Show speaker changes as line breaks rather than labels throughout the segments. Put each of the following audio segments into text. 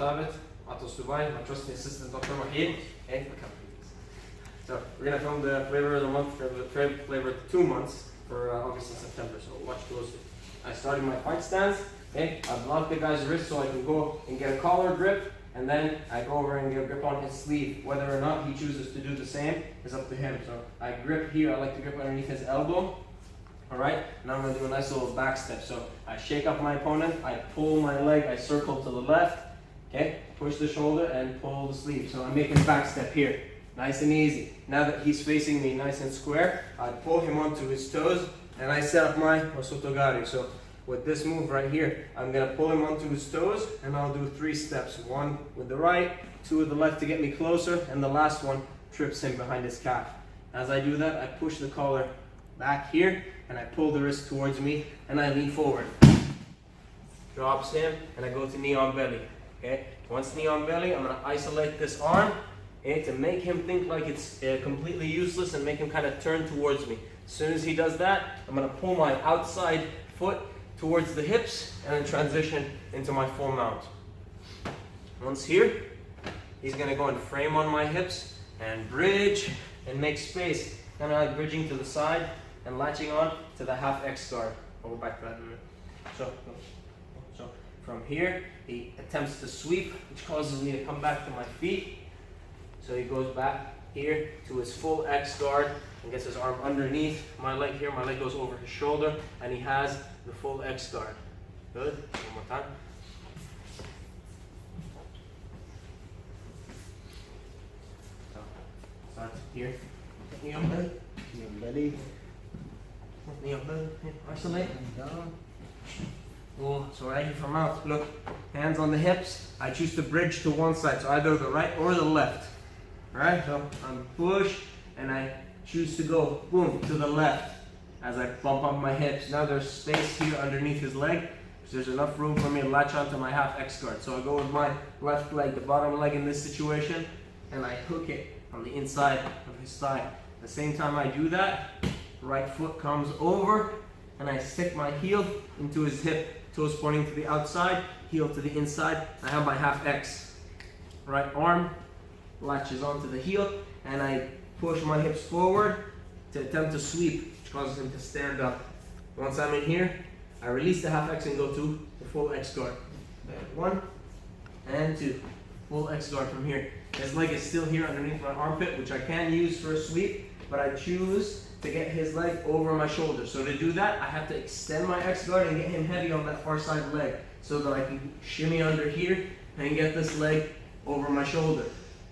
Thabet, Atos Dubai, my trusty assistant Dr. Mahid, and the company. So we're gonna film the flavor of the month, flavor of 2 months for August and September. So watch closely. I started my fight stance. Okay, I block the guy's wrist so I can go and get a collar grip, and then I go over and get a grip on his sleeve. Whether or not he chooses to do the same is up to him. So I grip here. I like to grip underneath his elbow. All right, now I'm gonna do a nice little back step. So I shake up my opponent, I pull my leg, I circle to the left, okay, push the shoulder and pull the sleeve. So I'm making a back step here, nice and easy. Now that he's facing me nice and square, I pull him onto his toes and I set up my osotogari. So with this move right here, I'm gonna pull him onto his toes and I'll do 3 steps. 1 with the right, 2 with the left to get me closer, and the last one trips him behind his calf. As I do that, I push the collar back here and I pull the wrist towards me and I lean forward. Drops him and I go to knee on belly. Okay, once knee on belly, I'm gonna isolate this arm, okay, to make him think like it's completely useless and make him kind of turn towards me. As soon as he does that, I'm gonna pull my outside foot towards the hips and then transition into my full mount. Once here, he's gonna go and frame on my hips and bridge and make space, kind of like bridging to the side and latching on to the half X guard. I'll go back to that in a minute. So from here, he attempts to sweep, which causes me to come back to my feet. So he goes back here to his full X guard and gets his arm underneath my leg here. My leg goes over his shoulder and he has the full X guard. Good, one more time. So start here. Knee on belly.
Knee on belly.
Knee on belly. Isolate. Down. Oh, so right here from mouth. Look, hands on the hips. I choose to bridge to one side, so either the right or the left. Alright, so I'm push and I choose to go boom to the left as I bump up my hips. Now there's space here underneath his leg, so there's enough room for me to latch onto my half X guard. So I go with my left leg, the bottom leg in this situation, and I hook it on the inside of his thigh. At the same time I do that, right foot comes over and I stick my heel into his hip, toes pointing to the outside, heel to the inside. I have my half X. Right arm latches onto the heel and I push my hips forward to attempt to sweep, which causes him to stand up. Once I'm in here, I release the half X and go to the full X guard. 1 and 2. Full X guard from here. His leg is still here underneath my armpit, which I can use for a sweep, but I choose to get his leg over my shoulder. So to do that, I have to extend my X guard and get him heavy on that far side leg so that I can shimmy under here and get this leg over my shoulder.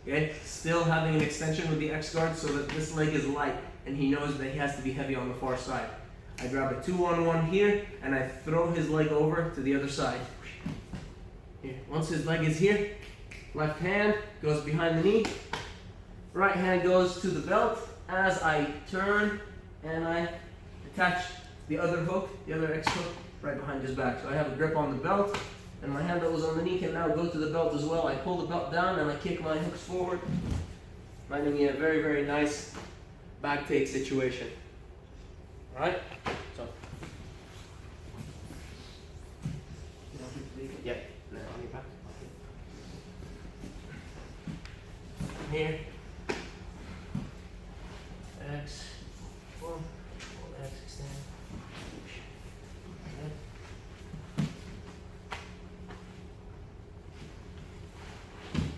Okay, still having an extension with the X guard so that this leg is light and he knows that he has to be heavy on the far side. I grab a 2-on-1 here and I throw his leg over to the other side. Here. Once his leg is here, left hand goes behind the knee, right hand goes to the belt as I turn and I attach the other hook, the other X hook, right behind his back. So I have a grip on the belt, and my hand that was on the knee can now go to the belt as well. I pull the belt down and I kick my hooks forward, finding me a very, very nice back take situation. Alright? So. Yeah, now on your back. Here. X. Full X extend.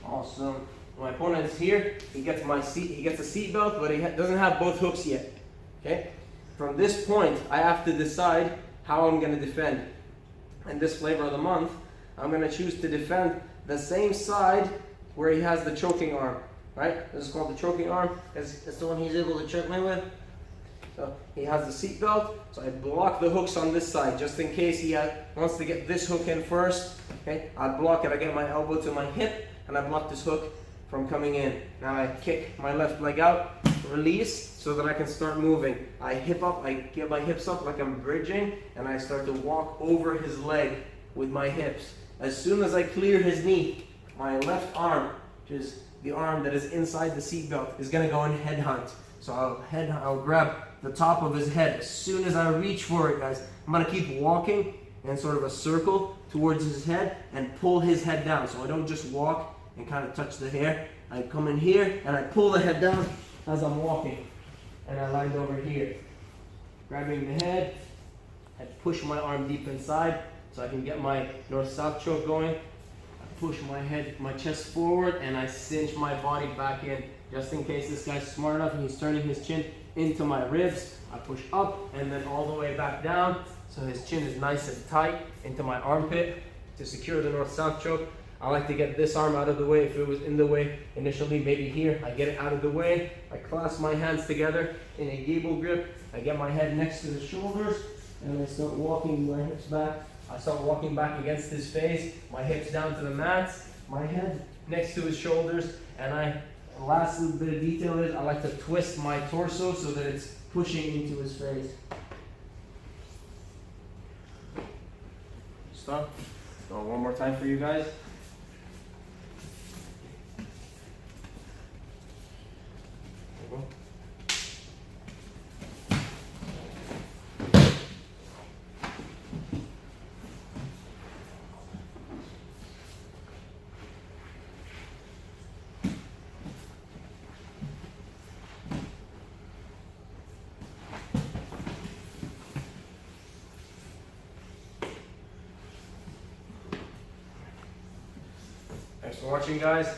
Awesome. My opponent's here. He gets my seat. He gets a seat belt, but he doesn't have both hooks yet. Okay. From this point, I have to decide how I'm going to defend. In this flavor of the month, I'm going to choose to defend the same side where he has the choking arm. Right? This is called the choking arm. It's the one he's able to choke me with. So he has the seat belt. So I block the hooks on this side just in case he wants to get this hook in first. Okay? I block it. I get my elbow to my hip and I block this hook from coming in. Now I kick my left leg out, release so that I can start moving. I hip up, I get my hips up like I'm bridging, and I start to walk over his leg with my hips. As soon as I clear his knee, my left arm, which is the arm that is inside the seat belt, is gonna go and head hunt. So I'll grab the top of his head. As soon as I reach for it, guys, I'm gonna keep walking in sort of a circle towards his head and pull his head down. So I don't just walk and kind of touch the hair. I come in here and I pull the head down as I'm walking. And I land over here. Grabbing the head, I push my arm deep inside so I can get my north-south choke going. I push my chest forward, and I cinch my body back in. Just in case this guy's smart enough and he's turning his chin into my ribs, I push up and then all the way back down so his chin is nice and tight into my armpit to secure the north-south choke. I like to get this arm out of the way. If it was in the way initially, maybe here, I get it out of the way. I clasp my hands together in a gable grip. I get my head next to the shoulders and I start walking my hips back. I start walking back against his face, my hips down to the mats, my head next to his shoulders, and last little bit of detail is I like to twist my torso so that it's pushing into his face. Stop. So one more time for you guys. Thanks for watching, guys.